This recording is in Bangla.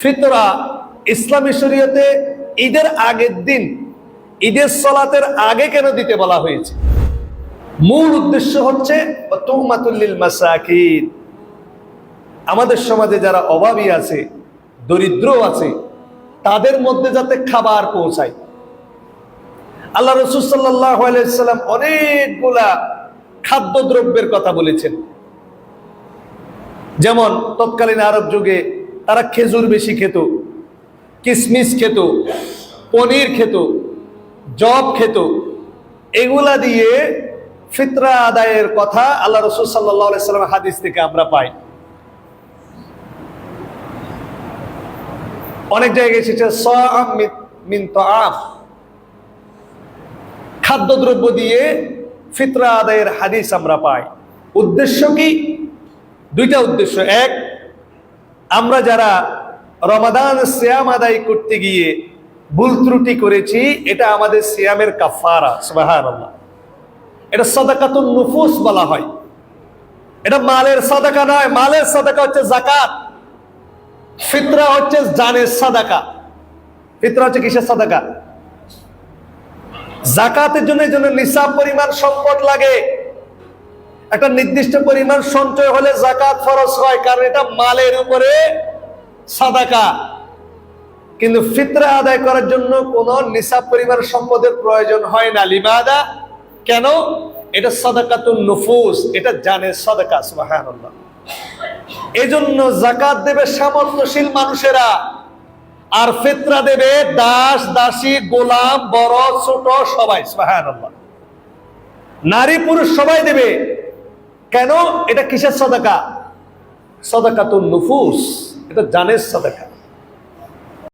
ফিতরা ইসলামী শরীয়তে ঈদের আগের দিন, ঈদের সালাতের আগে কেন দিতে বলা হয়েছে? মূল উদ্দেশ্য হচ্ছে তুহমাতুল লিল মাসাকিন, আমাদের সমাজে যারা অভাবী আছে, দরিদ্র আছে, তাদের মধ্যে যাতে খাবার পৌঁছায়। আল্লাহ রাসূল সাল্লাল্লাহু আলাইহি ওয়াসাল্লাম অনেকগুলা খাদ্যদ্রব্যের কথা বলেছেন। যেমন তৎকালীন আরব যুগে তারা খেজুর বেশি খেত, কিশমিশ খেত, পনির খেত, জব খেত। এগুলা দিয়ে ফিতরা আদায়ের কথা আল্লাহ রাসূল সাল্লাল্লাহু আলাইহি ওয়াসাল্লামের হাদিস থেকে আমরা পাই। অনেক জায়গায় এসেছে সাআম মিন তাআম, খাদ্যদ্রব্য দিয়ে ফিতরা আদায়ের হাদিস আমরা পাই। উদ্দেশ্য কি? দুইটা উদ্দেশ্য। এক, আমরা যারা রমাদান সিয়াম আদায় করতে গিয়ে ভুল ত্রুটি করেছি, এটা আমাদের সিয়ামের কাফারা। সুবহানাল্লাহ। এটা সাদাকাতুন নুফুস বলা হয়। এটা মালের সাদাকা নয়, মালের সাদাকা হচ্ছে যাকাত, ফিতরা হচ্ছে জানের সাদাকা। ফিতরা হচ্ছে কিসের সাদাকা? যাকাতের জন্য নিসাব পরিমাণ সম্পদ লাগে, একটা নির্দিষ্ট পরিমাণ সঞ্চয় হলে যাকাত ফরজ হয়, কারণ এটা মালের উপরে সাদাকা। কিন্তু ফিতরা আদায় করার জন্য কোন নিসাব পরিমাণ সম্পদের প্রয়োজন হয় না। লিমাদা? কেন? এটা সাদাকাতুন নুফুস, এটা জানের সাদাকা। সুবহানাল্লাহ। এজন্য যাকাত দেবে সামর্থ্যশীল মানুষেরা, আর ফিতরা দেবে দাস দাসী, গোলাম, বড় ছোট সবাই। সুবহানাল্লাহ। নারী পুরুষ সবাই দেবে। কেন? এটা কিসের সাদাকা? সাদাকাতুন নুফুস, এটা জানের সাদাকা।